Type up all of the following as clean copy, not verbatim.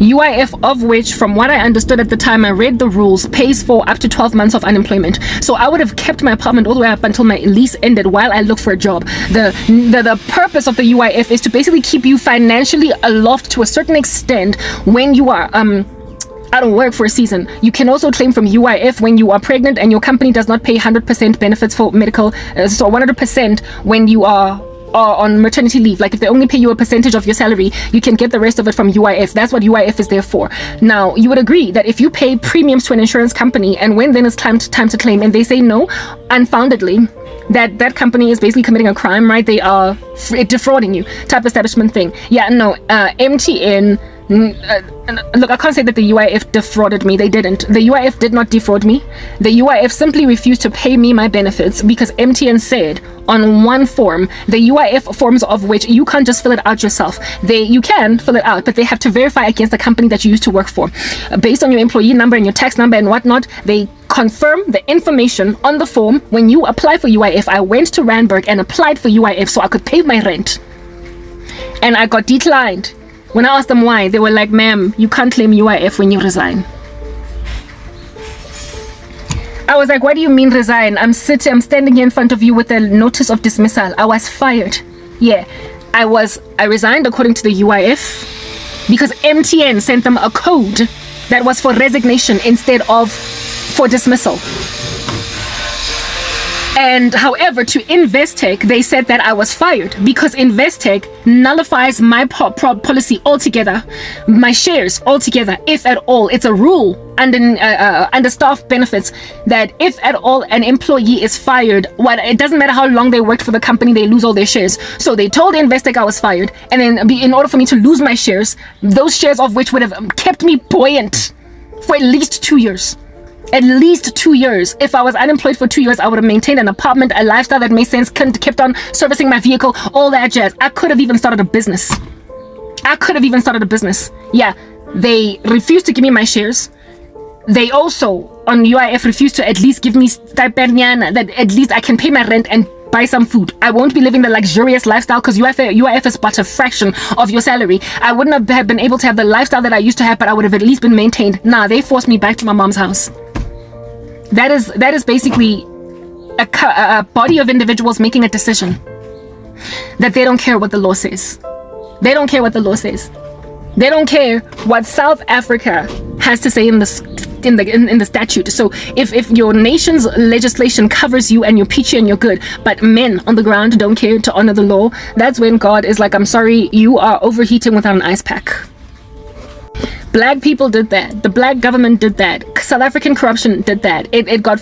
UIF of which, from what I understood at the time I read the rules, pays for up to 12 months of unemployment. So I would have kept my apartment all the way up until my lease ended while I looked for a job. The purpose of the UIF is to basically keep you financially aloft to a certain extent when you are out of work for a season. You can also claim from UIF when you are pregnant and your company does not pay 100% benefits for medical, so 100% when you are on maternity leave. Like if they only pay you a percentage of your salary, you can get the rest of it from UIF. That's what UIF is there for. Now, you would agree that if you pay premiums to an insurance company and when then it's time to claim and they say no, unfoundedly, that company is basically committing a crime, right? They are defrauding you type establishment thing. Yeah, no, MTN, look, I can't say that the UIF defrauded me. They didn't. The UIF did not defraud me. The UIF simply refused to pay me my benefits because MTN said on one form, the UIF forms of which you can't just fill it out yourself. You can fill it out, but they have to verify against the company that you used to work for. Based on your employee number and your tax number and whatnot, they confirm the information on the form. When you apply for UIF, I went to Randburg and applied for UIF so I could pay my rent. And I got declined. When I asked them why, they were like, ma'am, you can't claim UIF when you resign. I was like, what do you mean resign? I'm standing here in front of you with a notice of dismissal. I was fired. Yeah, I resigned according to the UIF because MTN sent them a code that was for resignation instead of for dismissal. And however, to Investec, they said that I was fired because Investec nullifies my policy altogether, my shares altogether, if at all. It's a rule under staff benefits that if at all an employee is fired, it doesn't matter how long they worked for the company, they lose all their shares. So they told Investec I was fired, and then in order for me to lose my shares, those shares of which would have kept me buoyant for at least 2 years. At least 2 years. If I was unemployed for 2 years, I would have maintained an apartment, a lifestyle that made sense, kept on servicing my vehicle, all that jazz. I could have even started a business. Yeah, they refused to give me my shares. They also, on UIF, refused to at least give me stipendiana, that at least I can pay my rent and buy some food. I won't be living the luxurious lifestyle because UIF is but a fraction of your salary. I wouldn't have been able to have the lifestyle that I used to have, but I would have at least been maintained. Nah, they forced me back to my mom's house. That is basically a body of individuals making a decision that they don't care what the law says. They don't care what the law says. They don't care what South Africa has to say in the statute. So if your nation's legislation covers you and you're peachy and you're good, but men on the ground don't care to honor the law, that's when God is like, I'm sorry, you are overheating without an ice pack. Black people did that. The black government did that. South African corruption did that. It got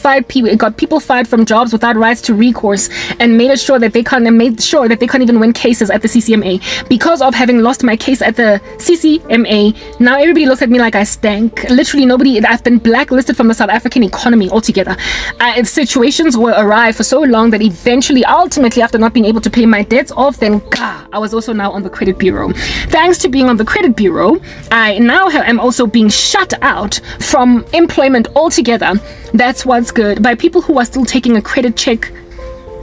people fired from jobs without rights to recourse, and made sure that they can't even win cases at the CCMA. Because of having lost my case at the CCMA, now everybody looks at me like I stank. Literally nobody. I've been blacklisted from the South African economy altogether. Situations were awry for so long that eventually, ultimately, after not being able to pay my debts off, then I was also now on the credit bureau. Thanks to being on the credit bureau, I now am also being shut out from employment altogether. That's what's good, by people who are still taking a credit check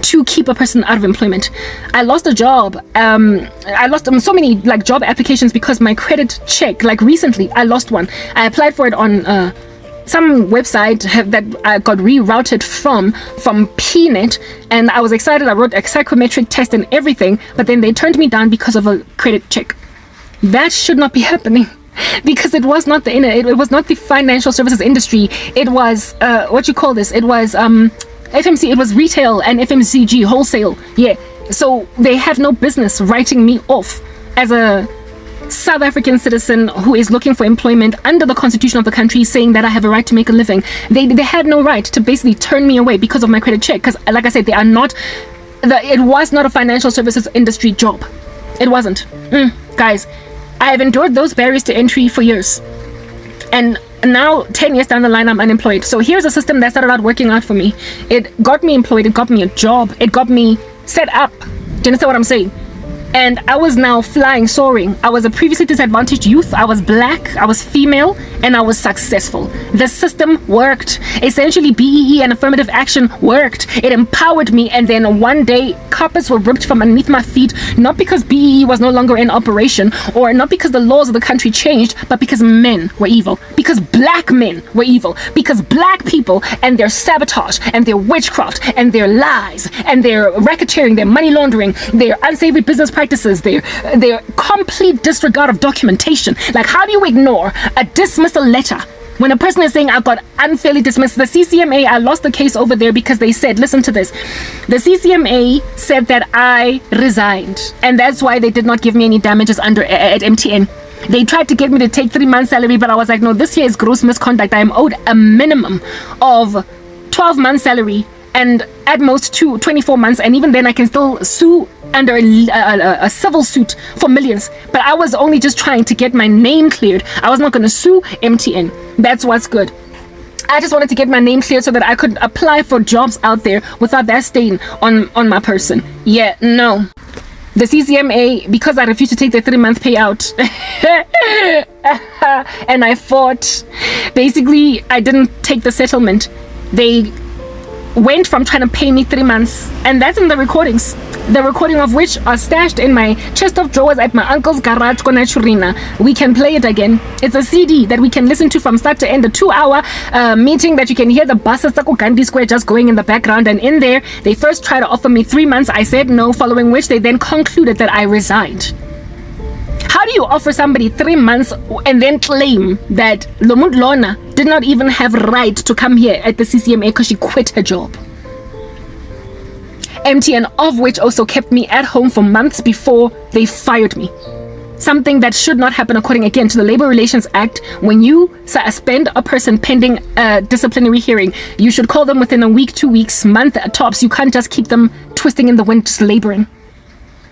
to keep a person out of employment. I lost a job. I lost so many job applications because my credit check, recently I lost one. I applied for it on some website that I got rerouted from PNet, and I was excited. I wrote a psychometric test and everything, but then they turned me down because of a credit check. That should not be happening. Because it was not it was not the financial services industry. It was it was FMC. It was retail and FMCG wholesale. Yeah, so they have no business writing me off as a South African citizen who is looking for employment under the constitution of the country, saying that I have a right to make a living. They had no right to basically turn me away because of my credit check. Because like I said, they are not. It was not a financial services industry job. It wasn't, guys. I have endured those barriers to entry for years, and now 10 years down the line I'm unemployed. So here's a system that started out working out for me. It got me employed, it got me a job, it got me set up. Do you understand what I'm saying? And I was now flying, soaring. I was a previously disadvantaged youth. I was black, I was female, and I was successful. The system worked. Essentially, BEE and affirmative action worked. It empowered me, and then one day, carpets were ripped from underneath my feet, not because BEE was no longer in operation, or not because the laws of the country changed, but because men were evil. Because black men were evil. Because black people and their sabotage, and their witchcraft, and their lies, and their racketeering, their money laundering, their unsavory business practices, their complete disregard of documentation. Like, how do you ignore a dismissal letter when a person is saying I got unfairly dismissed? The CCMA, I lost the case over there because they said, listen to this, the CCMA said that I resigned, and that's why they did not give me any damages at MTN. They tried to get me to take 3 months salary, but I was like, no, this here is gross misconduct. I am owed a minimum of 12 months salary and at most 24 months, and even then I can still sue under a civil suit for millions. But I was only just trying to get my name cleared. I was not going to sue MTN. That's what's good. I just wanted to get my name cleared so that I could apply for jobs out there without that stain on my person. Yeah, no. The CCMA, because I refused to take the 3-month payout and I fought, basically I didn't take the settlement. They went from trying to pay me 3 months, and that's in the recordings, the recording of which are stashed in my chest of drawers at my uncle's garage. We can play it again. It's a CD that we can listen to from start to end, a 2-hour meeting that you can hear the buses Gandhi Square just going in the background. And in there they first tried to offer me 3 months. I said no, following which they then concluded that I resigned. How do you offer somebody 3 months and then claim that Lomut Lona did not even have right to come here at the CCMA because she quit her job? MTN, of which also kept me at home for months before they fired me. Something that should not happen according, again, to the Labor Relations Act. When you suspend a person pending a disciplinary hearing, you should call them within a week, 2 weeks, month at tops. You can't just keep them twisting in the wind, just laboring.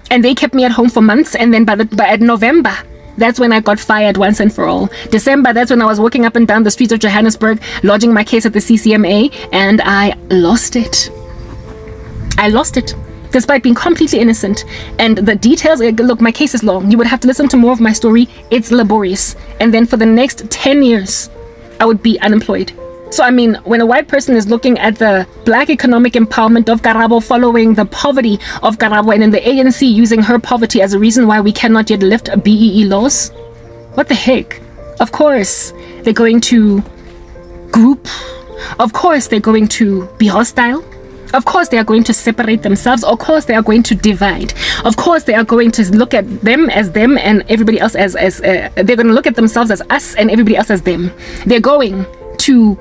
And they kept me at home for months, and then by November, that's when I got fired once and for all. December, that's when I was walking up and down the streets of Johannesburg, lodging my case at the CCMA, and I lost it. I lost it, despite being completely innocent. And the details, look, my case is long. You would have to listen to more of my story. It's laborious. And then for the next 10 years, I would be unemployed. So, I mean, when a white person is looking at the black economic empowerment of Karabo following the poverty of Karabo, and then the ANC using her poverty as a reason why we cannot yet lift BEE laws, what the heck? Of course, they're going to group. Of course, they're going to be hostile. Of course, they are going to separate themselves. Of course, they are going to divide. Of course, they are going to look at them as them and everybody else as they're going to look at themselves as us and everybody else as them. They're going to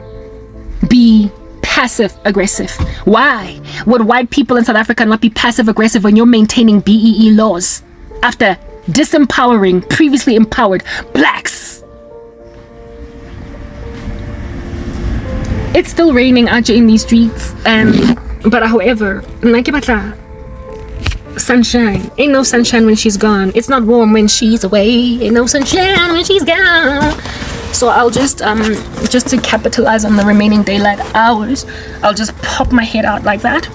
be passive aggressive. Why would white people in South Africa not be passive aggressive when you're maintaining BEE laws after disempowering previously empowered blacks? It's still raining out in these streets, but however, sunshine. Ain't no sunshine when she's gone. It's not warm when she's away. Ain't no sunshine when she's gone. So I'll just to capitalize on the remaining daylight hours, I'll just pop my head out like that,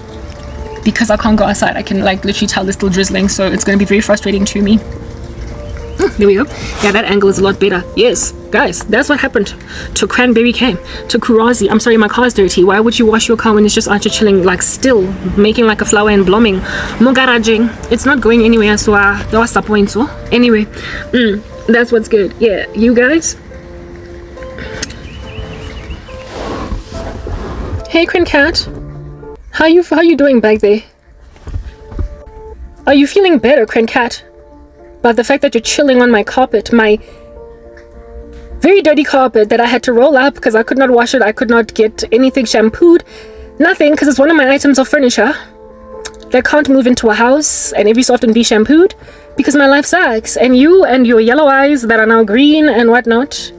because I can't go outside. I can like literally tell it's still drizzling, so it's going to be very frustrating to me. There we go. Yeah, that angle is a lot better. Yes, guys, that's what happened to Cranberry Cam, to Kurazi. I'm sorry, my car's dirty. Why would you wash your car when it's just out here chilling, like still making like a flower and blooming? Mogarajing. It's not going anywhere, so that was the point. So anyway, that's what's good. Yeah, you guys. Hey, Cran Cat, how you doing back there? Are you feeling better, Cran Cat? About the fact that you're chilling on my carpet, my very dirty carpet that I had to roll up because I could not wash it. I could not get anything shampooed, nothing, because it's one of my items of furniture that can't move into a house and every so often be shampooed because my life sucks. And you and your yellow eyes that are now green and whatnot,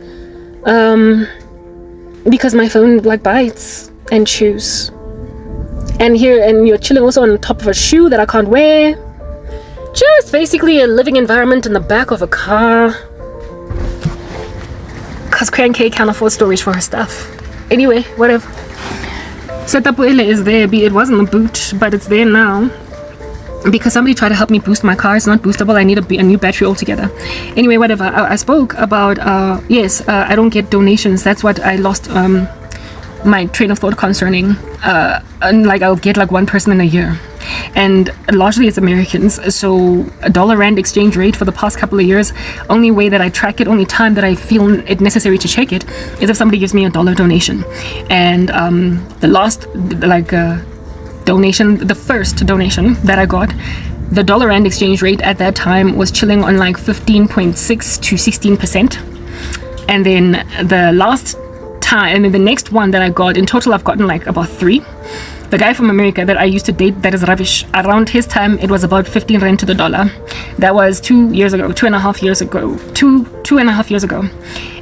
because my phone like bites and chews. And you're chilling also on top of a shoe that I can't wear. Just basically a living environment in the back of a car. Cause Cran K can't afford storage for her stuff. Anyway, whatever. Setapuele is there, it wasn't the boot, but it's there now. because somebody tried to help me boost my car. It's not boostable. I need a new battery altogether. Anyway, whatever. I spoke about yes, I don't get donations. That's what I lost my train of thought concerning. And like I'll get like one person in a year, and largely it's Americans. So a dollar rand exchange rate for the past couple of years, only way that I track it, only time that I feel it necessary to check it, is if somebody gives me $1 donation. And the last donation, the first donation that I got, the dollar rand exchange rate at that time was chilling on like 15.6 to 16%. And then the last time, and then the next one that I got, in total I've gotten like about 3. The guy from America that I used to date, that is rubbish. Around his time, it was about 15 rand to the dollar. That was 2 years ago, 2.5 years ago, 2.5 years ago.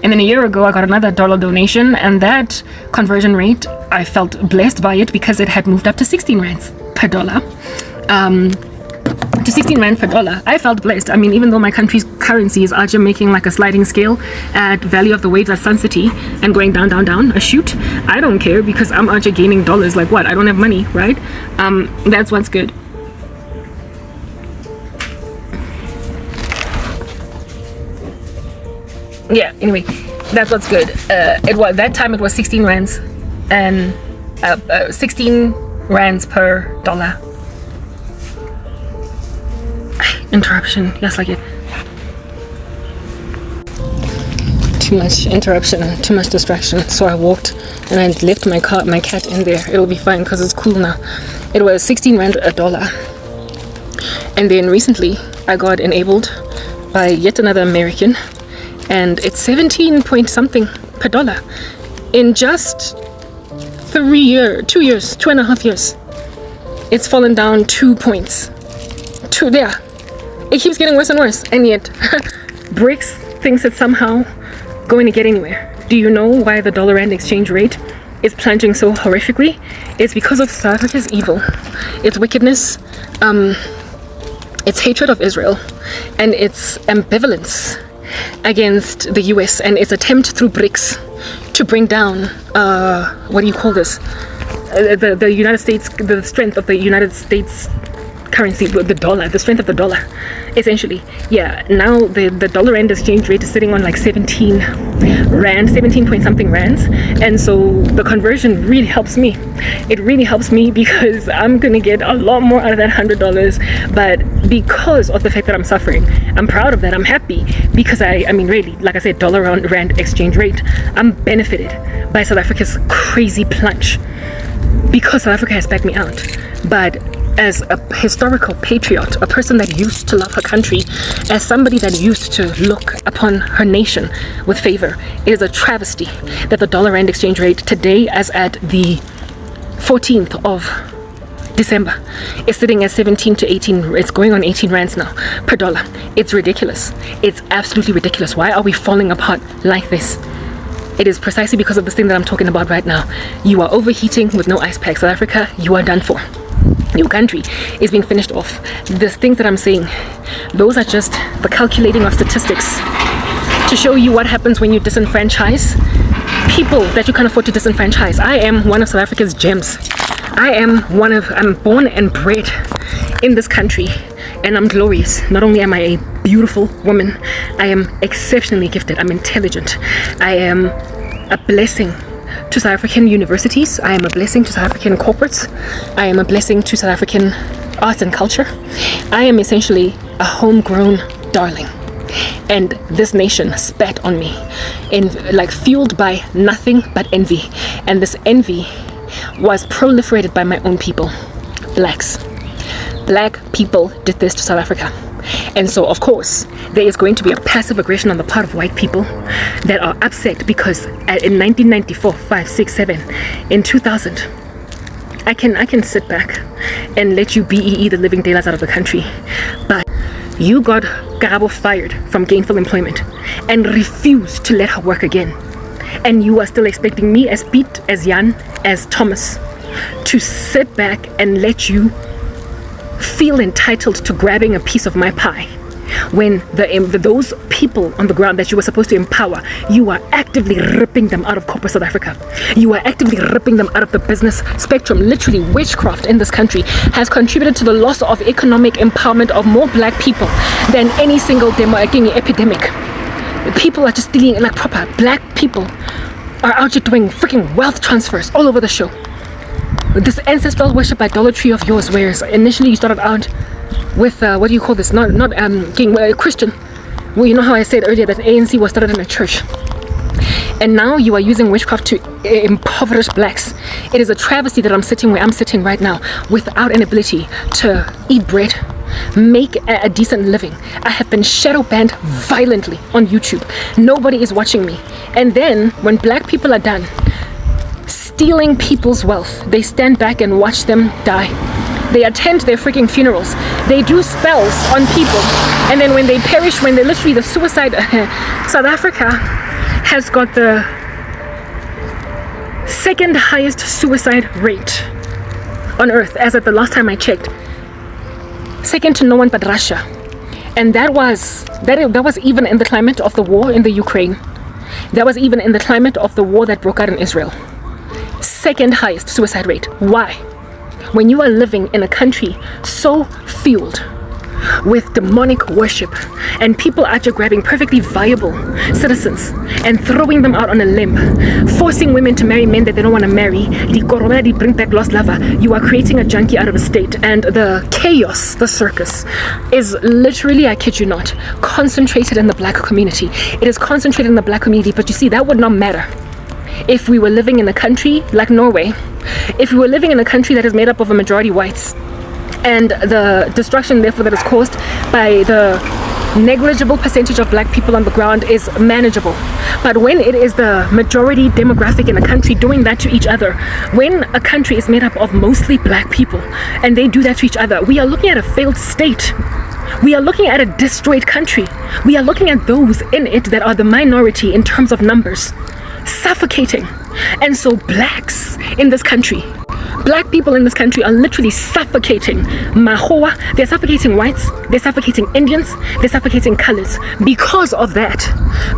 And then a year ago, I got another dollar donation, and that conversion rate, I felt blessed by it because it had moved up to 16 rands per dollar. To 16 rand per dollar. I felt blessed. I mean, even though my country's currency is actually making like a sliding scale at value of the waves at Sun City and going down, down, down, a shoot, I don't care because I'm actually gaining dollars. Like what? I don't have money, right? That's what's good. Yeah, anyway, that's what's good. It was, that time it was 16 rands and 16 rands per dollar. Interruption, yes, like it. Too much interruption, too much distraction. So I walked and I left my cat in there. It'll be fine because it's cool now. It was 16 rand a dollar. And then recently I got enabled by yet another American, and it's 17 point something per dollar in just 2 years, 2.5 years. It's fallen down 2 points. There. It keeps getting worse and worse, and yet BRICS thinks it's somehow going to get anywhere. Do you know why the dollar rand exchange rate is plunging so horrifically? It's because of South Africa's evil, its wickedness, its hatred of Israel, and its ambivalence against the US, and its attempt through BRICS to bring down what do you call this? The United States, the strength of the United States currency, the dollar, the strength of the dollar, essentially. Yeah, now the dollar rand exchange rate is sitting on like 17 point something rands, and so the conversion really helps me. It really helps me because I'm gonna get a lot more out of that $100, but because of the fact that I'm suffering, I'm proud of that. I'm happy because I mean really, like I said, dollar rand exchange rate, I'm benefited by South Africa's crazy plunge because South Africa has backed me out. But as a historical patriot, a person that used to love her country, as somebody that used to look upon her nation with favor, it is a travesty that the dollar rand exchange rate today, as at the 14th of December, is sitting at 17 to 18. It's going on 18 rands now per dollar. It's ridiculous. It's absolutely ridiculous. Why are we falling apart like this? It is precisely because of this thing that I'm talking about right now. You are overheating with no ice packs. South Africa, you are done for. Your country is being finished off. The things that I'm saying, those are just the calculating of statistics to show you what happens when you disenfranchise people that you can't afford to disenfranchise. I am one of South Africa's gems. I'm born and bred in this country, and I'm glorious. Not only am I a beautiful woman, I am exceptionally gifted. I'm intelligent. I am a blessing to South African universities. I am a blessing to South African corporates. I am a blessing to South African arts and culture. I am essentially a homegrown darling. And this nation spat on me, fueled by nothing but envy. And this envy was proliferated by my own people, blacks. Black people did this to South Africa. And so, of course, there is going to be a passive aggression on the part of white people that are upset because in 1994, 5, 6, 7, in 2000, I can sit back and let you BEE the living daylights out of the country. But you got Karabo fired from gainful employment and refused to let her work again. And you are still expecting me, as Pete, as Jan, as Thomas, to sit back and let you feel entitled to grabbing a piece of my pie when those people on the ground that you were supposed to empower, you are actively ripping them out of corporate South Africa. You are actively ripping them out of the business spectrum. Literally, witchcraft in this country has contributed to the loss of economic empowerment of more black people than any single epidemic. People are just stealing, like proper black people are out here doing freaking wealth transfers all over the show. This ancestral worship idolatry of yours, whereas initially you started out with what do you call this? Not Christian. Well, you know how I said earlier that ANC was started in a church, and now you are using witchcraft to impoverish blacks. It is a travesty that I'm sitting where I'm sitting right now without an ability to eat bread, make a decent living. I have been shadow banned violently on YouTube. Nobody is watching me. And then when black people are done stealing people's wealth, they stand back and watch them die. They attend their freaking funerals. They do spells on people. And then when they perish, when they literally, the suicide, South Africa has got the second highest suicide rate on earth, as at the last time I checked. Second to no one but Russia. And that was even in the climate of the war in the Ukraine. That was even in the climate of the war that broke out in Israel. Second highest suicide rate. Why? When you are living in a country so fueled with demonic worship and people are just grabbing perfectly viable citizens and throwing them out on a limb, forcing women to marry men that they don't want to marry, bring back lost lover, you are creating a junkie out of a state. And the chaos, the circus, is literally, I kid you not, concentrated in the black community. It is concentrated in the black community, but you see, that would not matter if we were living in a country like Norway, if we were living in a country that is made up of a majority whites, and the destruction therefore that is caused by the negligible percentage of black people on the ground is manageable. But when it is the majority demographic in a country doing that to each other, when a country is made up of mostly black people and they do that to each other, we are looking at a failed state. We are looking at a destroyed country. We are looking at those in it that are the minority in terms of numbers suffocating. And so blacks in this country, black people in this country are literally suffocating Mahoa, they're suffocating whites, they're suffocating Indians, they're suffocating colors. Because of that,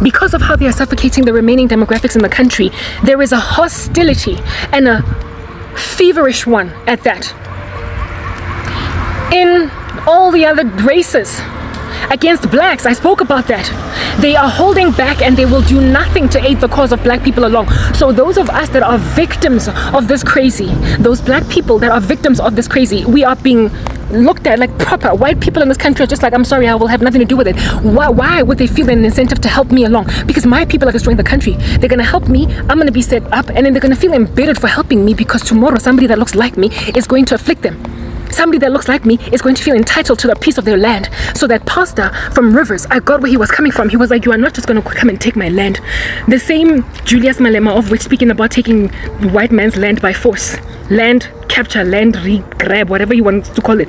because of how they are suffocating the remaining demographics in the country, there is a hostility, and a feverish one at that, in all the other races against blacks. I spoke about that. They are holding back and they will do nothing to aid the cause of black people along. So those of us that are victims of this crazy, those black people that are victims of this crazy, we are being looked at like proper white people in this country are just like, I'm sorry, I will have nothing to do with it. Why would they feel an incentive to help me along? Because my people are destroying the country. They're going to help me, I'm going to be set up, and then they're going to feel embedded for helping me, because tomorrow somebody that looks like me is going to afflict them. Somebody that looks like me is going to feel entitled to the piece of their land. So that pastor from Rivers, I got where he was coming from. He was like, you are not just going to come and take my land. The same Julius Malema, of which speaking about taking white man's land by force, land capture, land re-grab, whatever you want to call it,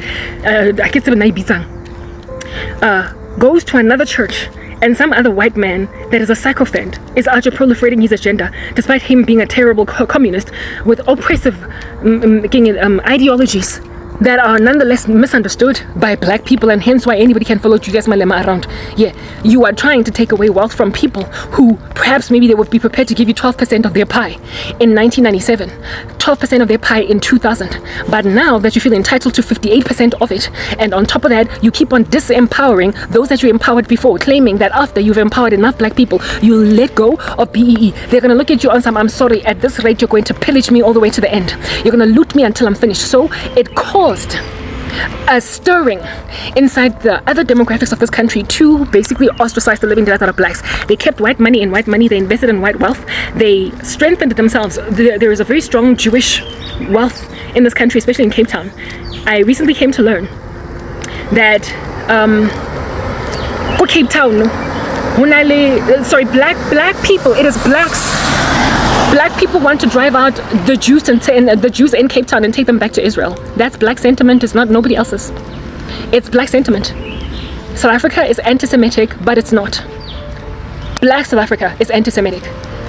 goes to another church, and some other white man that is a sycophant is out here proliferating his agenda, despite him being a terrible communist with oppressive ideologies that are nonetheless misunderstood by black people, and hence why anybody can follow Julius Malema around. Yeah, you are trying to take away wealth from people who perhaps maybe they would be prepared to give you 12% of their pie in 1997, 12% of their pie in 2000. But now that you feel entitled to 58% of it, and on top of that, you keep on disempowering those that you empowered before, claiming that after you've empowered enough black people, you'll let go of BEE. They're going to look at you on some, I'm sorry, at this rate, you're going to pillage me all the way to the end. You're going to loot me until I'm finished. So it caused a stirring inside the other demographics of this country to basically ostracize the living daylights out of blacks. They kept white money in white money. They invested in white wealth. They strengthened themselves. There is a very strong Jewish wealth in this country, especially in Cape Town. I recently came to learn that Cape Town, black people, it is blacks. Black people want to drive out the Jews the Jews in Cape Town and take them back to Israel. That's black sentiment. It's not nobody else's. It's black sentiment. South Africa is anti-Semitic, but it's not. Black South Africa is anti-Semitic.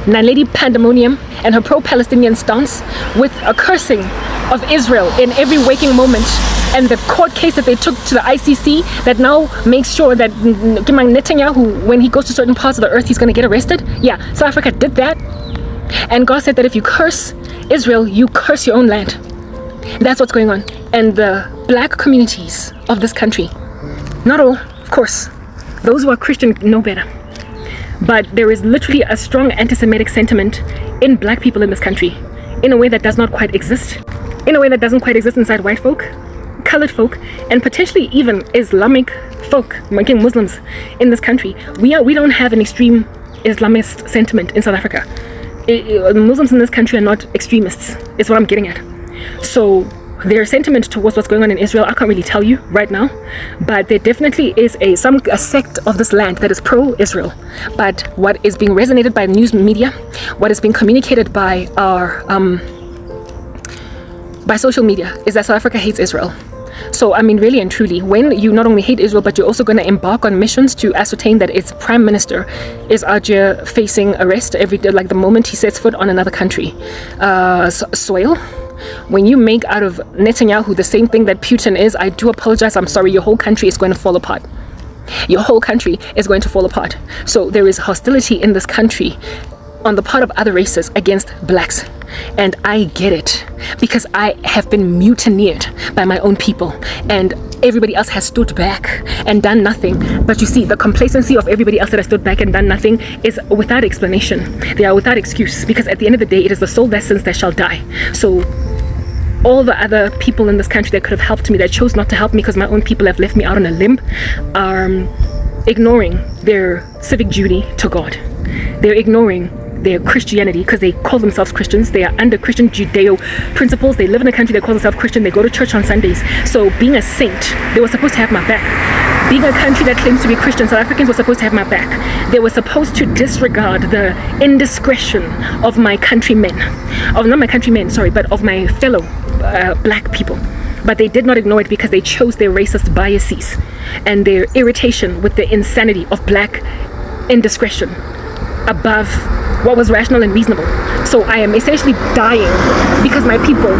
Naledi Pandemonium and her pro-Palestinian stance with a cursing of Israel in every waking moment And the court case that they took to the ICC that now makes sure that Netanyahu, when he goes to certain parts of the earth, he's going to get arrested. Yeah, South Africa did that. And God said that if you curse Israel, you curse your own land. That's what's going on. And the black communities of this country, not all, of course, those who are Christian know better. But there is literally a strong anti-Semitic sentiment in black people in this country in a way that does not quite exist. In a way that doesn't quite exist inside white folk, colored folk, and potentially even Islamic folk, Muslims in this country. We don't have an extreme Islamist sentiment in South Africa. Muslims in this country are not extremists, is what I'm getting at. So their sentiment towards what's going on in Israel, I can't really tell you right now, but there definitely is a sect of this land that is pro-Israel. But what is being resonated by news media, what is being communicated by our by social media, is that South Africa hates Israel. So, I mean, really and truly, when you not only hate Israel, but you're also going to embark on missions to ascertain that its prime minister is out here facing arrest every day, like the moment he sets foot on another country soil. When you make out of Netanyahu the same thing that Putin is, I do apologize, I'm sorry, your whole country is going to fall apart. Your whole country is going to fall apart. So there is hostility in this country on the part of other races against blacks. And I get it, because I have been mutineered by my own people, and everybody else has stood back and done nothing. But you see, the complacency of everybody else that has stood back and done nothing is without explanation. They are without excuse, because at the end of the day, it is the soul that sins that shall die. So all the other people in this country that could have helped me, that chose not to help me because my own people have left me out on a limb, are ignoring their civic duty to God. They're ignoring their Christianity because they call themselves Christians. They are under Christian Judeo principles. They live in a country that calls themselves Christian. They go to church on Sundays. So being a saint, they were supposed to have my back. Being a country that claims to be Christian, South Africans were supposed to have my back. They were supposed to disregard the indiscretion of my countrymen, of not my countrymen, sorry, but of my fellow black people. But they did not ignore it because they chose their racist biases and their irritation with the insanity of black indiscretion above what was rational and reasonable. So I am essentially dying because my people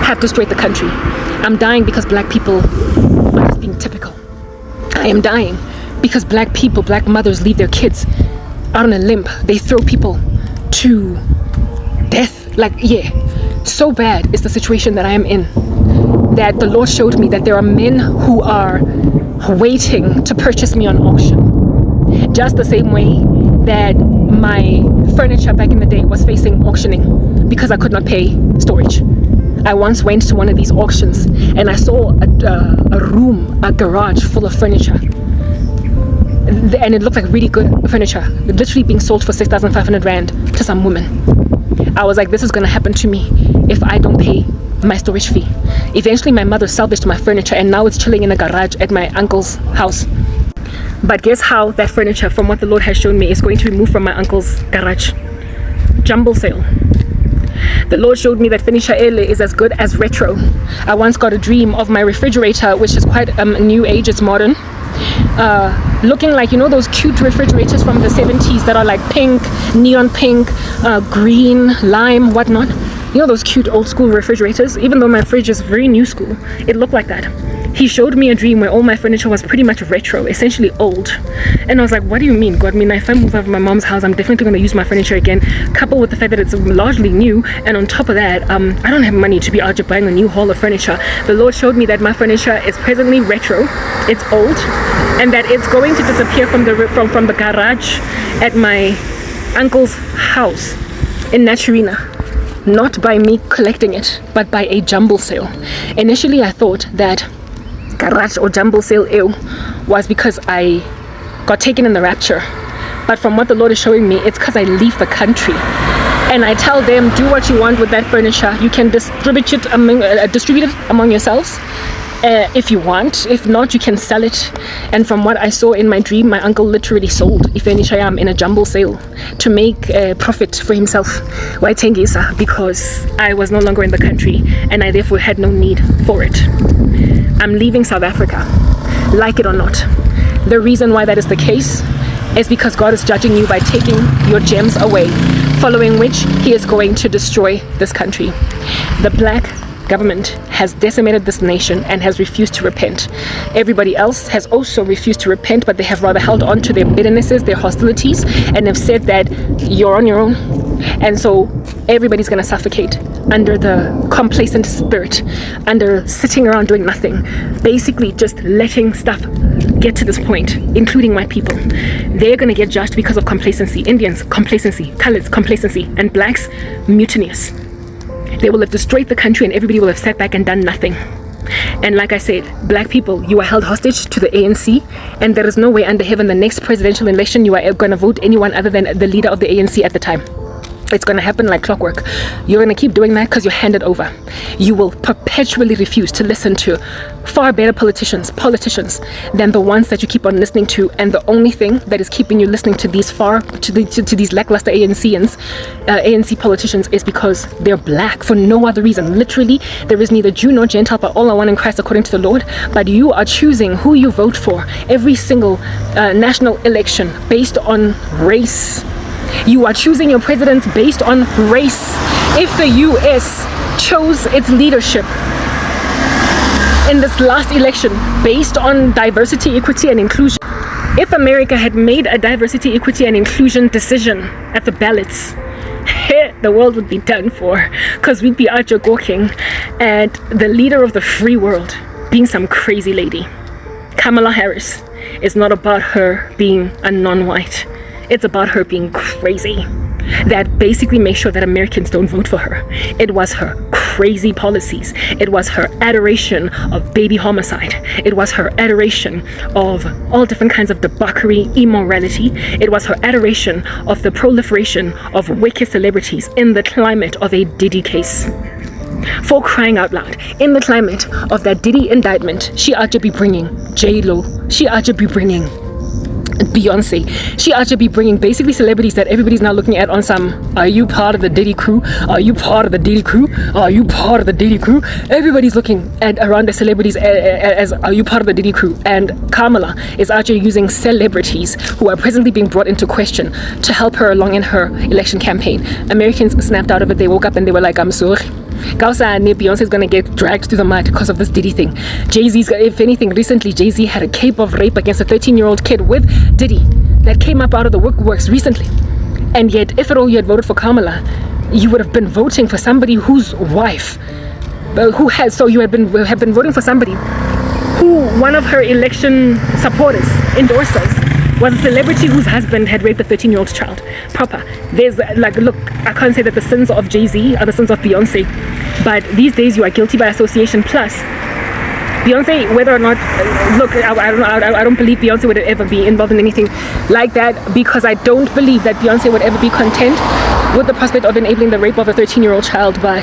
have destroyed the country. I'm dying because black people are just being typical. I am dying because black people, black mothers leave their kids out on a limb. They throw people to death. Like, yeah, so bad is the situation that I am in, that the Lord showed me that there are men who are waiting to purchase me on auction. Just the same way that my furniture back in the day was facing auctioning because I could not pay storage. I once went to one of these auctions and I saw a garage full of furniture, and it looked like really good furniture, literally being sold for 6,500 rand to some woman. I was like, this is going to happen to me if I don't pay my storage fee. Eventually my mother salvaged my furniture and now it's chilling in a garage at my uncle's house. But guess how that furniture, from what the Lord has shown me, is going to be moved from my uncle's garage? Jumble sale. The Lord showed me that furniture is as good as retro. I once got a dream of my refrigerator, which is quite new age, it's modern. Looking like, you know, those cute refrigerators from the 70s that are like pink, neon pink, green, lime, whatnot. You know those cute old school refrigerators? Even though my fridge is very new school, it looked like that. He showed me a dream where all my furniture was pretty much retro, essentially old. And I was like, what do you mean, God? I mean, if I move out of my mom's house, I'm definitely going to use my furniture again, coupled with the fact that it's largely new. And on top of that, I don't have money to be out buying a new haul of furniture. The Lord showed me that my furniture is presently retro, it's old, and that it's going to disappear from the garage at my uncle's house in Naturina. Not by me collecting it, but by a jumble sale. Initially, I thought that garage or jumble sale was because I got taken in the rapture. But from what the Lord is showing me, it's because I leave the country. And I tell them, do what you want with that furniture. You can distribute it among yourselves if you want. If not, you can sell it. And from what I saw in my dream, my uncle literally sold Ifenishayam in a jumble sale to make a profit for himself. Because I was no longer in the country and I therefore had no need for it. I'm leaving South Africa, like it or not. The reason why that is the case is because God is judging you by taking your gems away, following which He is going to destroy this country. The black government has decimated this nation and has refused to repent. Everybody else has also refused to repent, but they have rather held on to their bitternesses, their hostilities, and have said that you're on your own. And so everybody's going to suffocate under the complacent spirit, under sitting around doing nothing, basically just letting stuff get to this point, including white people. They're going to get judged because of complacency. Indians, complacency. Colors, complacency. And blacks, mutinous. They will have destroyed the country and everybody will have sat back and done nothing. And like I said, black people, you are held hostage to the ANC, and there is no way under heaven the next presidential election you are going to vote anyone other than the leader of the ANC at the time. It's going to happen like clockwork. You're going to keep doing that because you're handed over. You will perpetually refuse to listen to far better politicians than the ones that you keep on listening to. And the only thing that is keeping you listening to these these lackluster ANC politicians is because they're black, for no other reason. Literally, there is neither Jew nor Gentile, but all are one in Christ according to the Lord. But you are choosing who you vote for every single national election based on race. You are choosing your presidents based on race. If the US chose its leadership in this last election based on diversity, equity, and inclusion, if America had made a diversity, equity, and inclusion decision at the ballots, the world would be done for, because we'd be out here gawking at the leader of the free world being some crazy lady. Kamala Harris is not about her being a non-white. It's about her being crazy. That basically makes sure that Americans don't vote for her. It was her crazy policies. It was her adoration of baby homicide. It was her adoration of all different kinds of debauchery, immorality. It was her adoration of the proliferation of wicked celebrities in the climate of a Diddy case. For crying out loud, in the climate of that Diddy indictment, she ought to be bringing J-Lo. She ought to be bringing Beyonce. She ought to be bringing basically celebrities that everybody's now looking at on some, are you part of the Diddy crew? Are you part of the Diddy crew? Are you part of the Diddy crew? Everybody's looking at around the celebrities as are you part of the Diddy crew? And Kamala is actually using celebrities who are presently being brought into question to help her along in her election campaign. Americans snapped out of it. They woke up and they were like, I'm sorry. Beyonce's gonna get dragged through the mud because of this Diddy thing. Jay-Z's, if anything, recently Jay-Z had a cape of rape against a 13-year-old kid with Diddy that came up out of the works recently. And yet, if at all you had voted for Kamala, you would have been voting for somebody whose wife, you have been voting for somebody who one of her election supporters, endorsers, was a celebrity whose husband had raped a 13-year-old child. Proper. There's like, look, I can't say that the sins of Jay-Z are the sins of Beyonce, but these days you are guilty by association. Plus, Beyonce, whether or not, look, I don't believe Beyonce would ever be involved in anything like that, because I don't believe that Beyonce would ever be content with the prospect of enabling the rape of a 13-year-old child. But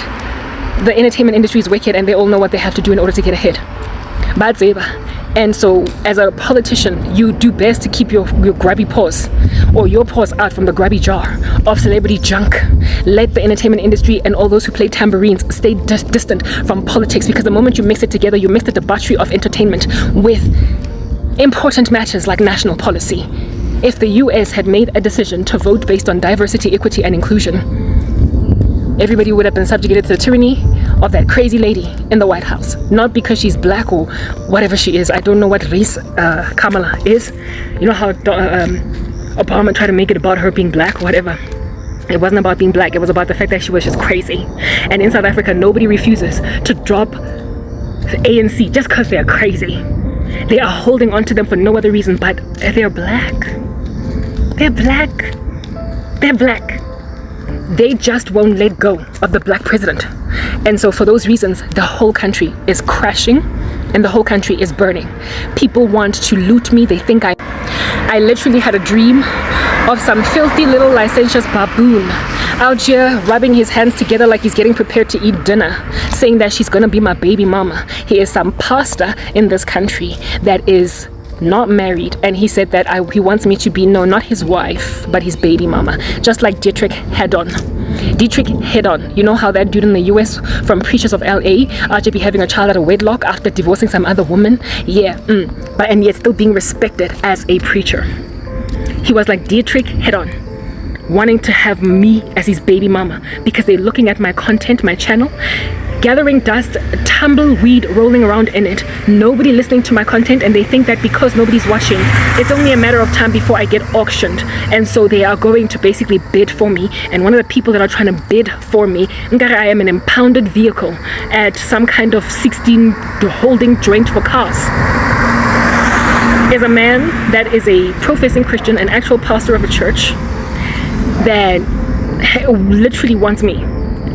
the entertainment industry is wicked, and they all know what they have to do in order to get ahead. Bad Zeba. And so, as a politician, you do best to keep your grubby paws, or your paws out from the grubby jar of celebrity junk. Let the entertainment industry and all those who play tambourines stay distant from politics, because the moment you mix it together, you mix the debauchery of entertainment with important matters like national policy. If the US had made a decision to vote based on diversity, equity, and inclusion, everybody would have been subjugated to the tyranny of that crazy lady in the White House. Not because she's black or whatever she is. I don't know what race Kamala is. You know how Obama tried to make it about her being black or whatever. It wasn't about being black. It was about the fact that she was just crazy. And in South Africa, nobody refuses to drop the ANC just because they're crazy. They are holding on to them for no other reason but they're black. They're black. They're black. They just won't let go of the black president. And so for those reasons, the whole country is crashing and the whole country is burning. People want to loot me. They think I literally had a dream of some filthy little licentious baboon out here rubbing his hands together like he's getting prepared to eat dinner, saying that she's gonna be my baby mama. He is some pastor in this country that is not married, and he said that he wants me to be, no, not his wife, but his baby mama, just like Dietrich Haddon. You know how that dude in the US from Preachers of LA after be having a child out of wedlock after divorcing some other woman? Yeah, but and yet still being respected as a preacher. He was like Dietrich Haddon, wanting to have me as his baby mama because they're looking at my content, my channel, gathering dust, tumbleweed rolling around in it, nobody listening to my content, and they think that because nobody's watching, it's only a matter of time before I get auctioned. And so they are going to basically bid for me, and one of the people that are trying to bid for me, I am an impounded vehicle at some kind of 16 holding joint for cars, is a man that is a professing Christian, an actual pastor of a church, that literally wants me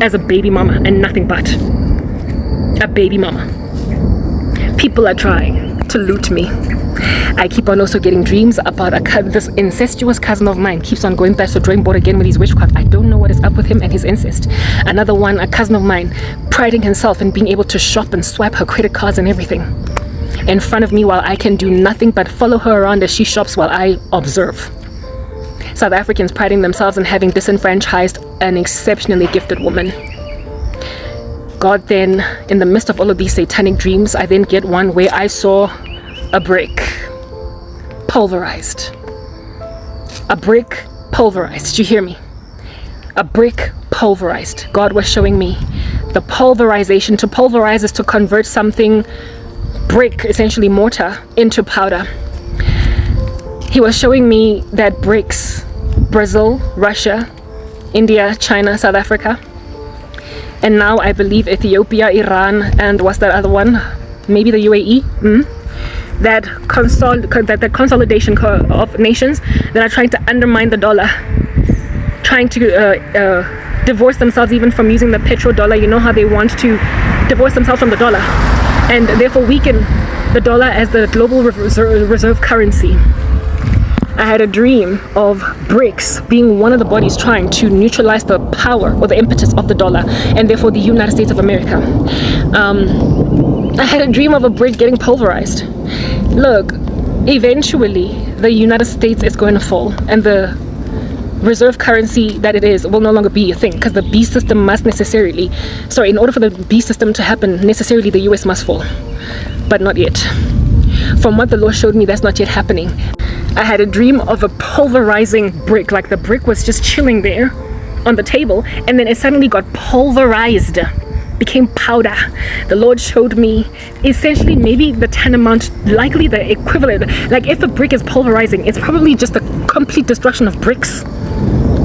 as a baby mama and nothing but a baby mama. People are trying to loot me. I keep on also getting dreams about this incestuous cousin of mine keeps on going back to the drawing board again with his witchcraft. I don't know what is up with him and his incest. Another one, a cousin of mine, priding himself in being able to shop and swipe her credit cards and everything in front of me while I can do nothing but follow her around as she shops while I observe. South Africans priding themselves in having disenfranchised an exceptionally gifted woman. God then, in the midst of all of these satanic dreams, I then get one where I saw a brick pulverized. A brick pulverized. Did you hear me? A brick pulverized. God was showing me the pulverization. To pulverize is to convert something, brick, essentially mortar, into powder. He was showing me that bricks, Brazil, Russia, India, China, South Africa, and now I believe Ethiopia, Iran, and what's that other one? Maybe the UAE. That consolidation of nations that are trying to undermine the dollar, trying to divorce themselves even from using the petrodollar. You know how they want to divorce themselves from the dollar and therefore weaken the dollar as the global reserve currency. I had a dream of BRICS being one of the bodies trying to neutralize the power or the impetus of the dollar and therefore the United States of America. I had a dream of a brick getting pulverized. Look, eventually the United States is going to fall and the reserve currency that it is will no longer be a thing, because the beast system must necessarily, in order for the beast system to happen, necessarily the US must fall, but not yet. From what the Lord showed me, that's not yet happening. I had a dream of a pulverizing brick, like the brick was just chilling there on the table and then it suddenly got pulverized, became powder. The Lord showed me essentially maybe the tantamount, likely the equivalent, like if a brick is pulverizing, it's probably just the complete destruction of bricks,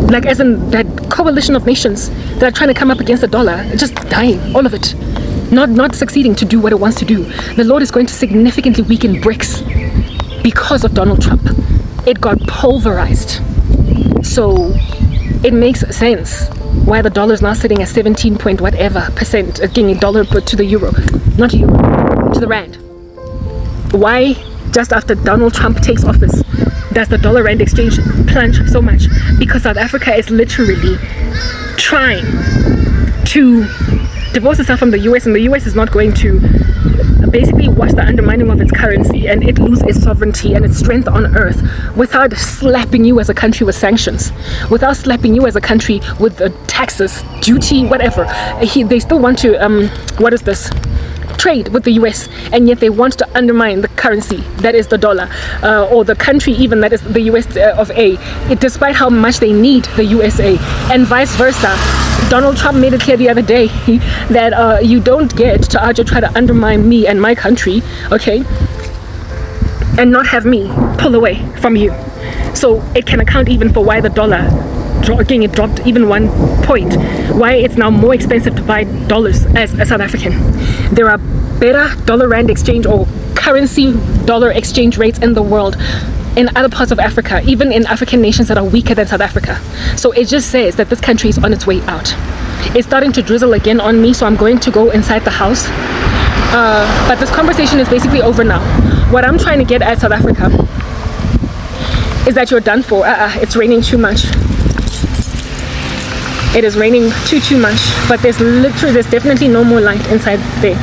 like as in that coalition of nations that are trying to come up against the dollar, just dying, all of it, not succeeding to do what it wants to do. The Lord is going to significantly weaken bricks because of Donald Trump. It got pulverized. So it makes sense why the dollar is now sitting at 17 point whatever percent, getting a dollar to the euro, not to euro, to the rand. Why just after Donald Trump takes office does the dollar rand exchange plunge so much? Because South Africa is literally trying to divorce itself from the US, and the US is not going to basically watch the undermining of its currency and it lose its sovereignty and its strength on earth without slapping you as a country with sanctions, without slapping you as a country with taxes, duty, whatever. They still want to trade with the US, and yet they want to undermine the currency that is the dollar, or the country even that is the US of A, despite how much they need the USA, and vice versa. Donald Trump made it clear the other day that you don't get to try to undermine me and my country, okay, and not have me pull away from you. So it can account even for why the dollar it dropped even 1 point, why it's now more expensive to buy dollars as a South African. There are better dollar rand exchange or currency dollar exchange rates in the world in other parts of Africa, even in African nations that are weaker than South Africa. So it just says that this country is on its way out. It's starting to drizzle again on me, so I'm going to go inside the house. But this conversation is basically over now. What I'm trying to get at South Africa is that you're done for. It's raining too much. It is raining too much, but there's definitely no more light inside there.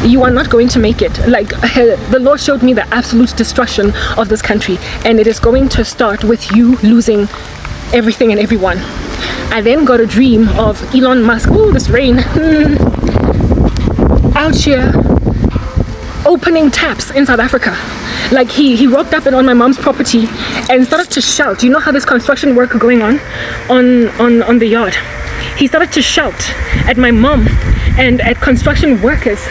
You are not going to make it. Like the Lord showed me the absolute destruction of this country, and it is going to start with you losing everything and everyone. I then got a dream of Elon Musk. Oh, this rain. Out here opening taps in South Africa. Like he rocked up on my mom's property and started to shout. You know how there's construction work going on the yard? he started to shout at my mom and at construction workers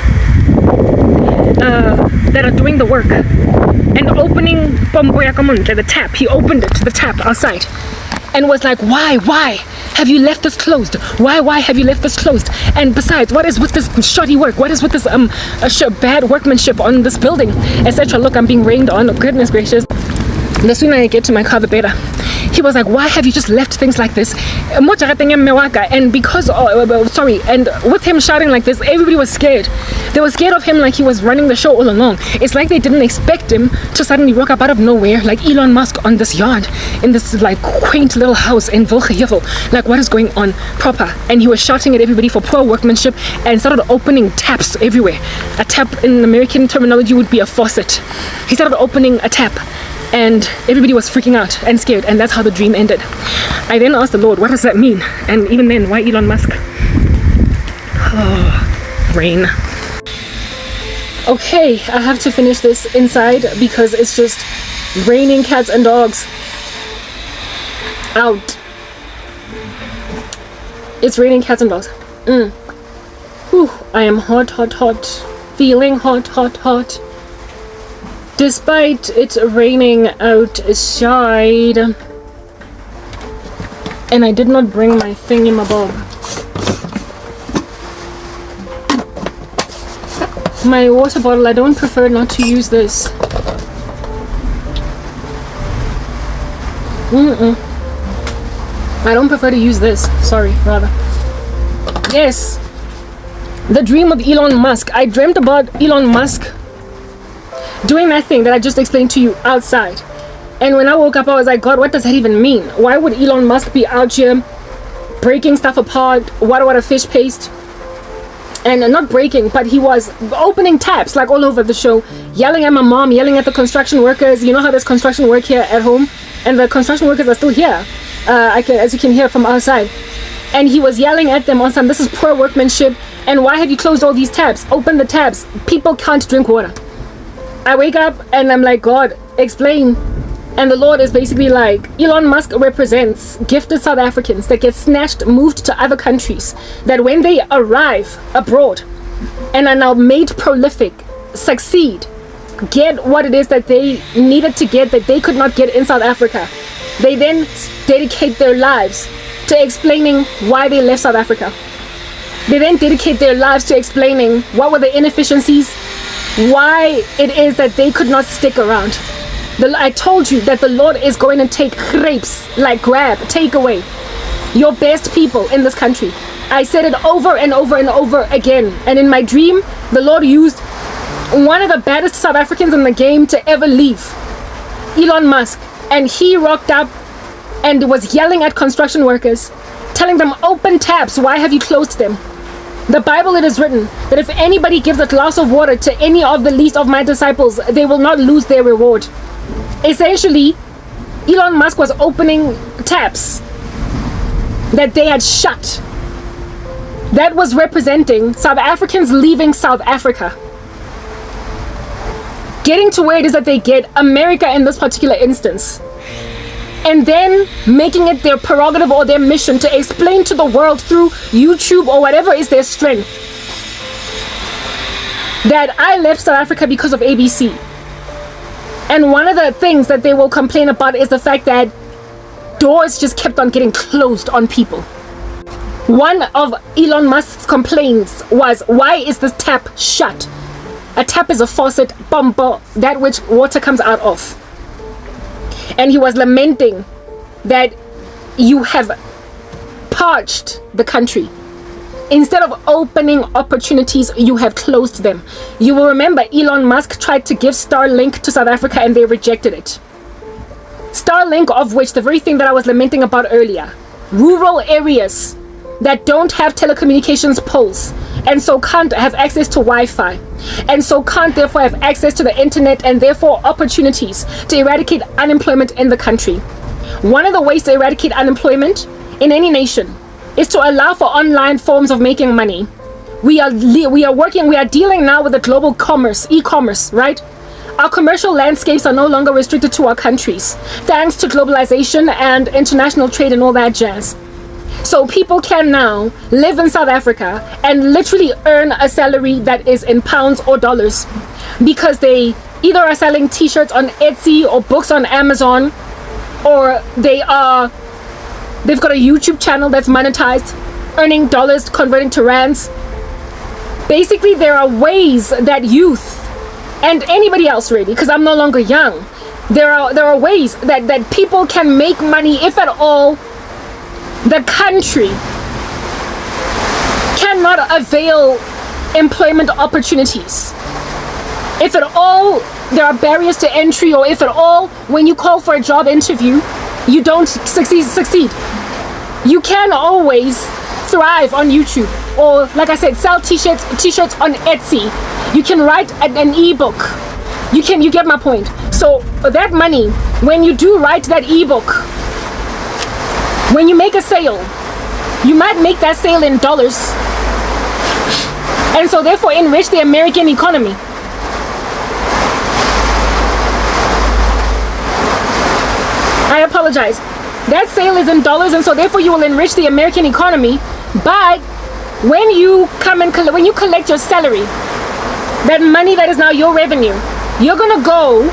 that are doing the work, and opening the tap. He opened it, the tap outside, and was like, why have you left this closed? Why have you left this closed? And besides, what is with this shoddy work? What is with this bad workmanship on this building, etc.? Look, I'm being rained on. Oh, goodness gracious. The sooner I get to my car, the better. He was like, why have you just left things like this? And because, and with him shouting like this, everybody was scared. They were scared of him like he was running the show all along. It's like they didn't expect him to suddenly rock up out of nowhere like Elon Musk on this yard, in this like quaint little house in Vilgehevel. Like, what is going on proper? And he was shouting at everybody for poor workmanship and started opening taps everywhere. A tap in American terminology would be a faucet. He started opening a tap, and everybody was freaking out and scared, and that's how the dream ended. I then asked the Lord, what does that mean? And even then, why Elon Musk? Oh, rain. Okay, I have to finish this inside because it's just raining cats and dogs. Out. It's raining cats and dogs. Whew, I am hot. Feeling hot. Despite it raining outside. And I did not bring my thingamabob. My water bottle, I don't prefer not to use this. I don't prefer to use this. Sorry, rather. Yes. The dream of Elon Musk. I dreamt about Elon Musk doing that thing that I just explained to you outside. And when I woke up, I was like, God, what does that even mean? Why would Elon Musk be out here breaking stuff apart? What a fish paste? And not breaking, but he was opening taps like all over the show, yelling at my mom, yelling at the construction workers. You know how there's construction work here at home, and the construction workers are still here, as you can hear from outside. And he was yelling at them on some, this is poor workmanship, and why have you closed all these taps? Open the taps. People can't drink water. I wake up and I'm like, God, explain. And the Lord is basically like, Elon Musk represents gifted South Africans that get snatched, moved to other countries, that when they arrive abroad and are now made prolific, succeed, get what it is that they needed to get that they could not get in South Africa, they then dedicate their lives to explaining why they left South Africa. They then dedicate their lives to explaining what were the inefficiencies, why it is that they could not stick around. I told you that the Lord is going to take grapes, like grab, take away your best people in this country. I said it over and over and over again. And in my dream, the Lord used one of the baddest South Africans in the game to ever leave, Elon Musk. And he rocked up and was yelling at construction workers, telling them, open taps, why have you closed them? The Bible, it is written that if anybody gives a glass of water to any of the least of my disciples, they will not lose their reward. Essentially, Elon Musk was opening taps that they had shut. That was representing South Africans leaving South Africa, getting to where it is that they get, America in this particular instance, and then making it their prerogative or their mission to explain to the world through YouTube or whatever is their strength that I left South Africa because of ABC. And one of the things that they will complain about is the fact that doors just kept on getting closed on people. One of Elon Musk's complaints was, why is this tap shut? A tap is a faucet, bumper, that which water comes out of. And he was lamenting that you have parched the country. Instead of opening opportunities, you have closed them. You will remember Elon Musk tried to give Starlink to South Africa and they rejected it. Starlink, of which the very thing that I was lamenting about earlier, rural areas that don't have telecommunications poles and so can't have access to Wi-Fi and so can't therefore have access to the internet and therefore opportunities to eradicate unemployment in the country. One of the ways to eradicate unemployment in any nation is to allow for online forms of making money. We are dealing now with the global commerce, e-commerce, right? Our commercial landscapes are no longer restricted to our countries, thanks to globalization and international trade and all that jazz. So people can now live in South Africa and literally earn a salary that is in pounds or dollars, because they either are selling t-shirts on Etsy or books on Amazon, or they've got a YouTube channel that's monetized, earning dollars, converting to rands. Basically, there are ways that youth and anybody else, really, because I'm no longer young, there are ways that people can make money if at all the country cannot avail employment opportunities. If at all there are barriers to entry, or if at all when you call for a job interview you don't succeed, you can always thrive on YouTube, or like I said, sell t-shirts on Etsy. You can write an ebook. You get my point. So that money, when you do write that ebook, when you make a sale, you might make that sale in dollars, and so therefore enrich the American economy. I apologize. That sale is in dollars, and so therefore you will enrich the American economy. But when you when you collect your salary, that money that is now your revenue, you're gonna go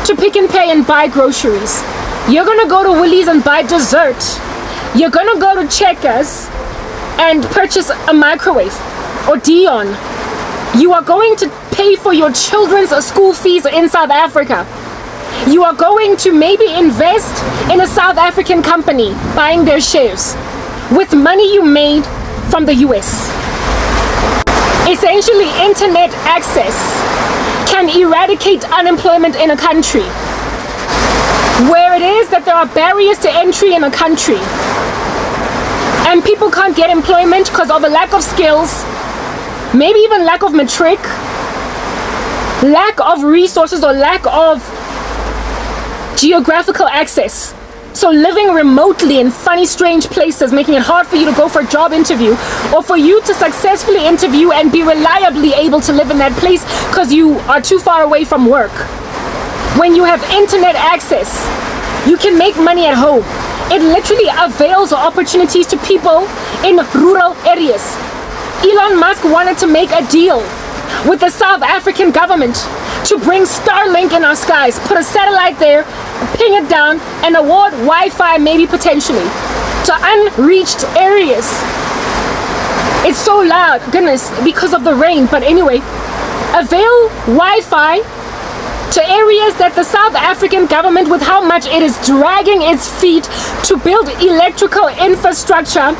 to Pick n Pay and buy groceries. You're gonna go to Woolies and buy dessert. You're gonna go to Checkers and purchase a microwave or Dion. You are going to pay for your children's school fees in South Africa. You are going to maybe invest in a South African company, buying their shares with money you made from the US. Essentially, internet access can eradicate unemployment in a country. Where it is that there are barriers to entry in a country and people can't get employment because of a lack of skills, maybe even lack of matric, lack of resources, or lack of geographical access. So living remotely in funny, strange places, making it hard for you to go for a job interview, or for you to successfully interview and be reliably able to live in that place because you are too far away from work. When you have internet access, you can make money at home. It literally avails opportunities to people in rural areas. Elon Musk wanted to make a deal with the South African government to bring Starlink in our skies, put a satellite there, ping it down, and award Wi-Fi maybe potentially to unreached areas. It's so loud, goodness, because of the rain, but anyway, avail Wi-Fi to areas that the South African government, with how much it is dragging its feet to build electrical infrastructure,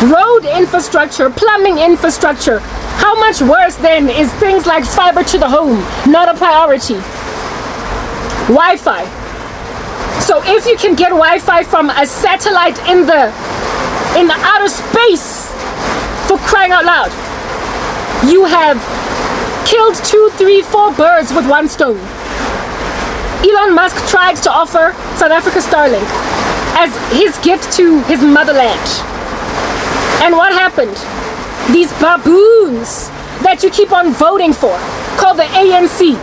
road infrastructure, plumbing infrastructure. How much worse then is things like fiber to the home not a priority? Wi-Fi. So if you can get Wi-Fi from a satellite in the outer space, for crying out loud, you have killed 2, 3, 4 birds with one stone. Elon Musk tried to offer South Africa Starlink as his gift to his motherland. And what happened? These baboons that you keep on voting for, called the ANC,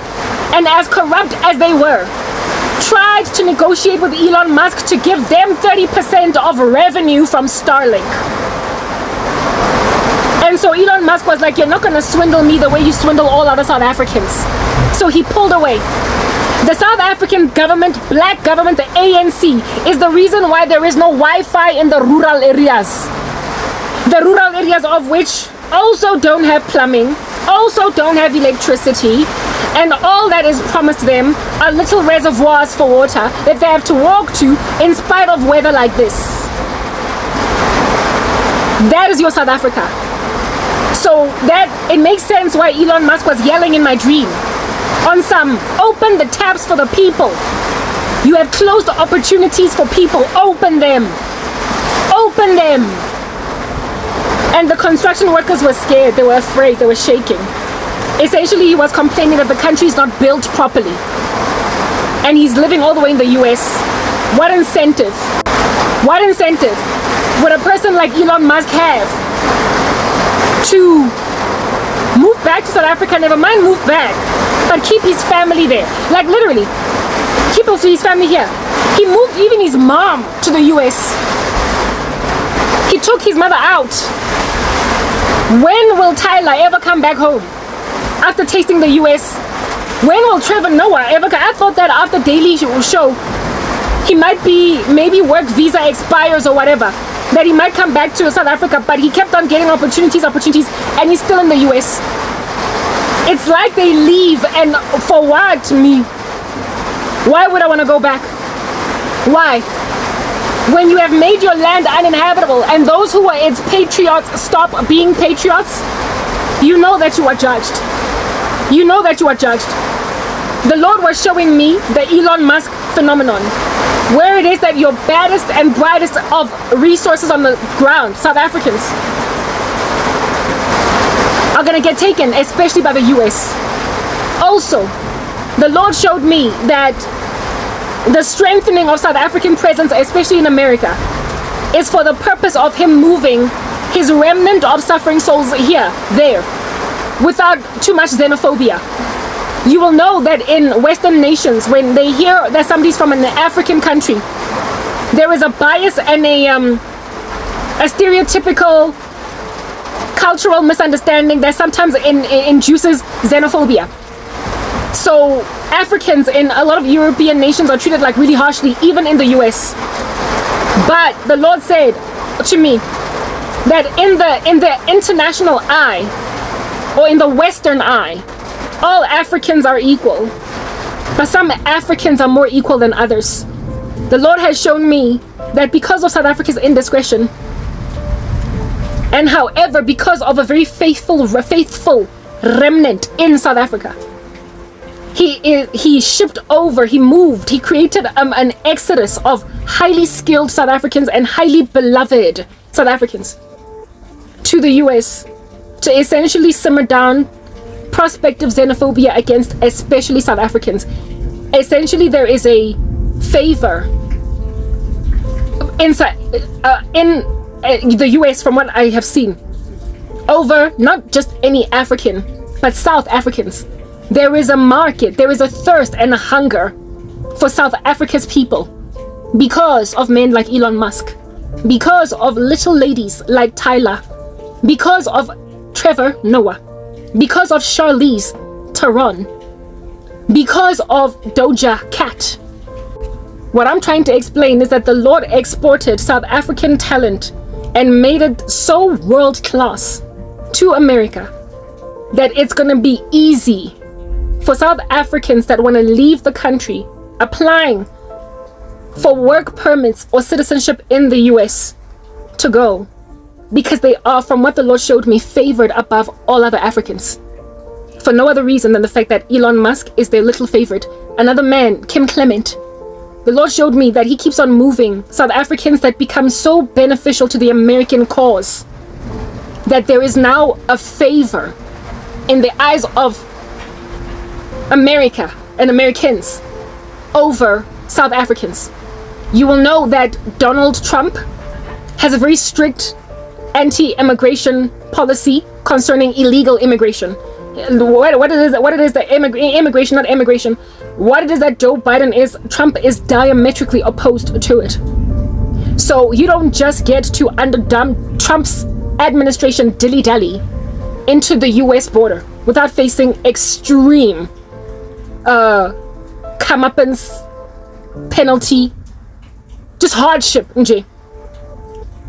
and as corrupt as they were, tried to negotiate with Elon Musk to give them 30% of revenue from Starlink. And so Elon Musk was like, you're not gonna swindle me the way you swindle all other South Africans. So he pulled away. The South African government, black government, the ANC, is the reason why there is no Wi-Fi in the rural areas. The rural areas of which also don't have plumbing, also don't have electricity, and all that is promised them are little reservoirs for water that they have to walk to in spite of weather like this. That is your South Africa. So that it makes sense why Elon Musk was yelling in my dream on some open the taps for the people. You have closed the opportunities for people. Open them. Open them. And the construction workers were scared. They were afraid. They were shaking. Essentially, he was complaining that the country is not built properly. And he's living all the way in the US. What incentive? What incentive would a person like Elon Musk have to move back to South Africa? Never mind move back, but keep his family there. Like literally, keep his family here. He moved even his mom to the US. He took his mother out. When will Tyler ever come back home? After tasting the US? When will Trevor Noah ever come? I thought that after Daily Show, he might be, maybe work visa expires or whatever, that he might come back to South Africa, but he kept on getting opportunities, and he's still in the US. It's like they leave, and for what, me? Why would I want to go back? Why? When you have made your land uninhabitable, and those who are its patriots stop being patriots, you know that you are judged. You know that you are judged. The Lord was showing me the Elon Musk phenomenon, where it is that your baddest and brightest of resources on the ground, South Africans, are gonna get taken, especially by the US. Also, the Lord showed me that the strengthening of South African presence, especially in America, is for the purpose of him moving his remnant of suffering souls there, without too much xenophobia. You will know that in Western nations, when they hear that somebody's from an African country, there is a bias and a stereotypical cultural misunderstanding that sometimes induces xenophobia. So Africans in a lot of European nations are treated like really harshly, even in the US. But the Lord said to me that in the international eye, or in the Western eye, all Africans are equal, but some Africans are more equal than others. The Lord has shown me that because of South Africa's indiscretion, and however, because of a very faithful remnant in South Africa, he shipped over, he moved, he created an exodus of highly skilled South Africans and highly beloved South Africans to the US to essentially simmer down prospective xenophobia against especially South Africans. Essentially, there is a favor in the US, from what I have seen, over not just any African, but South Africans. There is a market, there is a thirst and a hunger for South Africa's people because of men like Elon Musk, because of little ladies like Tyler, because of Trevor Noah, because of Charlize Theron, because of Doja Cat. What I'm trying to explain is that the Lord exported South African talent and made it so world class to America that it's going to be easy for South Africans that want to leave the country applying for work permits or citizenship in the US to go, because they are, from what the Lord showed me, favored above all other Africans, for no other reason than the fact that Elon Musk is their little favorite. Another man, Kim Clement, the Lord showed me that he keeps on moving South Africans that become so beneficial to the American cause that there is now a favor in the eyes of America and Americans over South Africans. You will know that Donald Trump has a very strict anti-immigration policy concerning illegal immigration. What it is that immigration, not immigration, what it is that Joe Biden is, Trump is diametrically opposed to it. So you don't just get to underdump Trump's administration dilly-dally into the US border without facing extreme comeuppance, penalty, just hardship.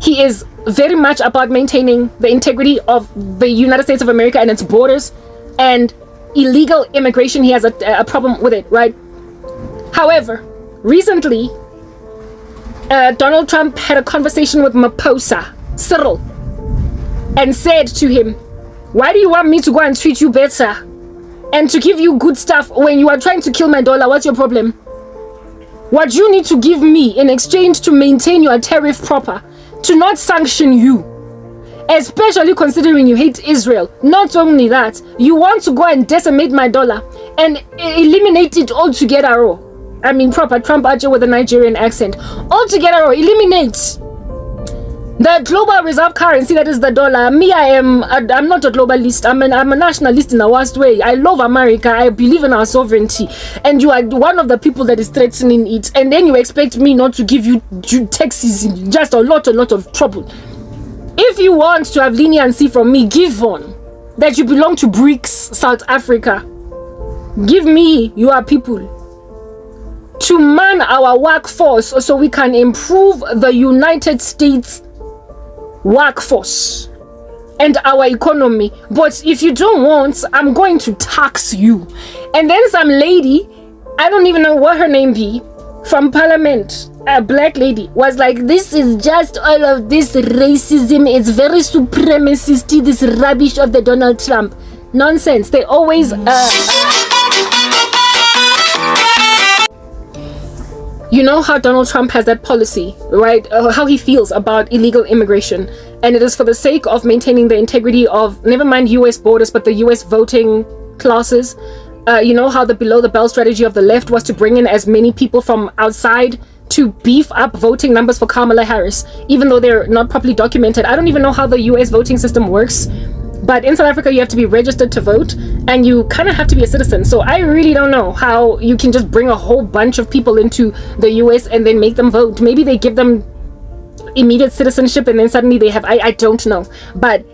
He is very much about maintaining the integrity of the United States of America and its borders, and illegal immigration, he has a problem with it, right? However, recently, Donald Trump had a conversation with Maposa, Cyril, and said to him, why do you want me to go and treat you better and to give you good stuff when you are trying to kill my dollar? What's your problem? What you need to give me in exchange to maintain your tariff proper, to not sanction you, especially considering you hate Israel. Not only that, you want to go and decimate my dollar and eliminate it altogether. I mean, proper Trump Archer with a Nigerian accent. Altogether, eliminate the global reserve currency that is the dollar. Me, I'm not a globalist. I'm a nationalist in the worst way. I love America. I believe in our sovereignty. And you are one of the people that is threatening it. And then you expect me not to give you taxes, just a lot of trouble. If you want to have leniency from me, give on that you belong to BRICS, South Africa. Give me your people to man our workforce so we can improve the United States workforce and our economy. But if you don't want, I'm going to tax you. And then some lady, I don't even know what her name be, from Parliament, a black lady, was like, this is just all of this racism, it's very supremacist, this rubbish of the Donald Trump. Nonsense. They always you know how Donald Trump has that policy, right? How he feels about illegal immigration, and it is for the sake of maintaining the integrity of, never mind US borders, but the US voting classes. You know how the below the belt strategy of the left was to bring in as many people from outside to beef up voting numbers for Kamala Harris, even though they're not properly documented. I don't even know how the US voting system works, but in South Africa you have to be registered to vote, and you kind of have to be a citizen. So I really don't know how you can just bring a whole bunch of people into the US and then make them vote. Maybe they give them immediate citizenship and then suddenly they have, I don't know. But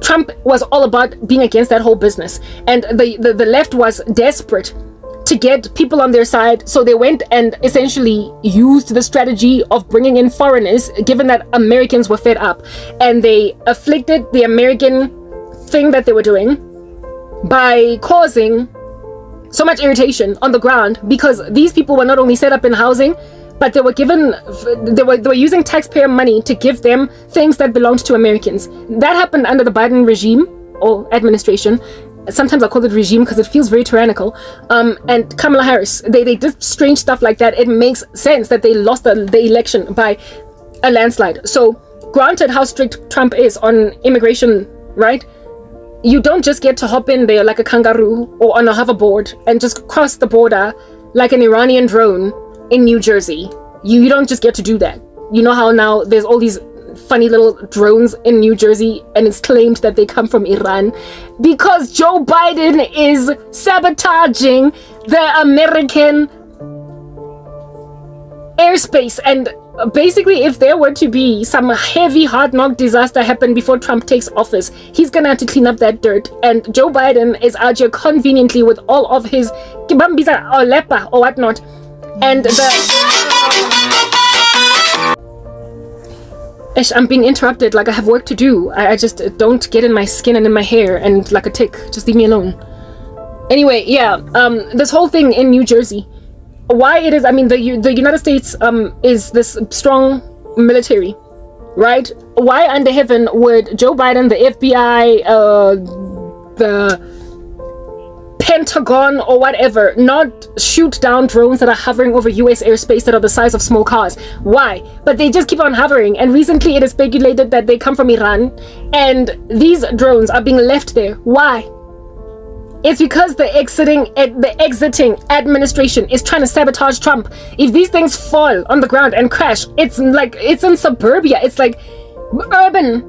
Trump was all about being against that whole business, and the left was desperate to get people on their side, so they went and essentially used the strategy of bringing in foreigners, given that Americans were fed up, and they afflicted the American thing that they were doing by causing so much irritation on the ground, because these people were not only set up in housing, but they were using taxpayer money to give them things that belonged to Americans. That happened under the Biden regime or administration. Sometimes I call it regime because it feels very tyrannical. And Kamala Harris, they did strange stuff like that. It makes sense that they lost the election by a landslide. So granted how strict Trump is on immigration, right? You don't just get to hop in there like a kangaroo or on a hoverboard and just cross the border like an Iranian drone in New Jersey. You don't just get to do that. You know how now there's all these funny little drones in New Jersey and it's claimed that they come from Iran because Joe Biden is sabotaging the American airspace. And basically, if there were to be some heavy hard knock disaster happen before Trump takes office, he's gonna have to clean up that dirt. And Joe Biden is out here conveniently with all of his kibambisa or lepa or whatnot. And I'm being interrupted, like I have work to do. I just don't get in my skin and in my hair and like a tick. Just leave me alone. Anyway, yeah, this whole thing in New Jersey, why it is, I mean, the United States is this strong military, right? Why under heaven would Joe Biden, the FBI, the Pentagon or whatever not shoot down drones that are hovering over US airspace that are the size of small cars? Why? But they just keep on hovering, and recently it is speculated that they come from Iran, and these drones are being left there. Why? It's because the exiting administration is trying to sabotage Trump. If these things fall on the ground and crash, it's like, it's in suburbia, it's like urban,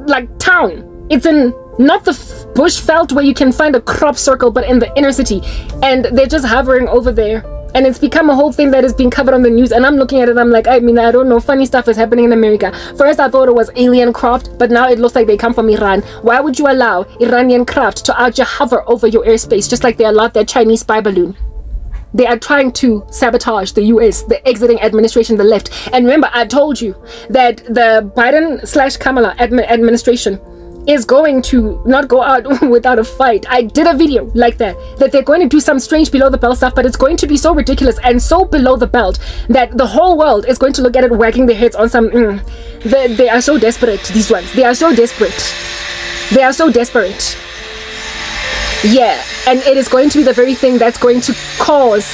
like town. It's in not the bush veld where you can find a crop circle, but in the inner city, and they're just hovering over there, and it's become a whole thing that is being covered on the news. And I'm looking at it, I'm like, I mean, I don't know, funny stuff is happening in America. First I thought it was alien craft, but now it looks like they come from Iran. Why would you allow Iranian craft to out just hover over your airspace, just like they allowed that Chinese spy balloon? They are trying to sabotage the US, the exiting administration, the left. And remember, I told you that the Biden/Kamala administration is going to not go out without a fight. I did a video like that they're going to do some strange below the belt stuff, but it's going to be so ridiculous and so below the belt that the whole world is going to look at it wagging their heads on some they are so desperate, these ones. They are so desperate. They are so desperate. Yeah, and it is going to be the very thing that's going to cause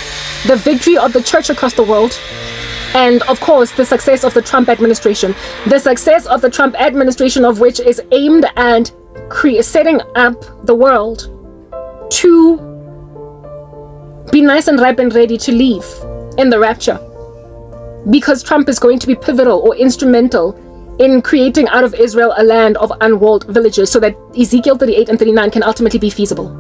the victory of the church across the world. And of course, the success of the Trump administration. The success of the Trump administration, of which is aimed at setting up the world to be nice and ripe and ready to leave in the rapture. Because Trump is going to be pivotal or instrumental in creating out of Israel a land of unwalled villages so that Ezekiel 38 and 39 can ultimately be feasible.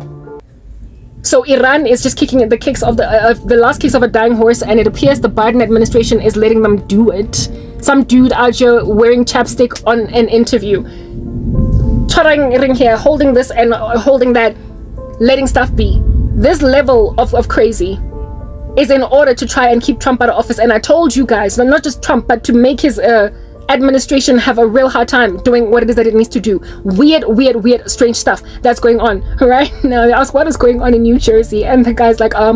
So Iran is just kicking the last kicks of a dying horse, and it appears the Biden administration is letting them do it some dude out here wearing chapstick on an interview, ring here, holding this and holding that, letting stuff be. This level of crazy is in order to try and keep Trump out of office. And I told you guys, not just Trump, but to make his administration have a real hard time doing what it is that it needs to do. Weird, strange stuff that's going on. Right now, they ask what is going on in New Jersey, and the guy's like, I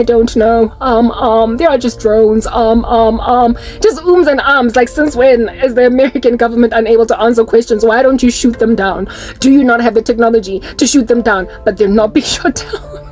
don't know. They are just drones. Just ums and arms. Like, since when is the American government unable to answer questions? Why don't you shoot them down? Do you not have the technology to shoot them down? But they're not being shot down.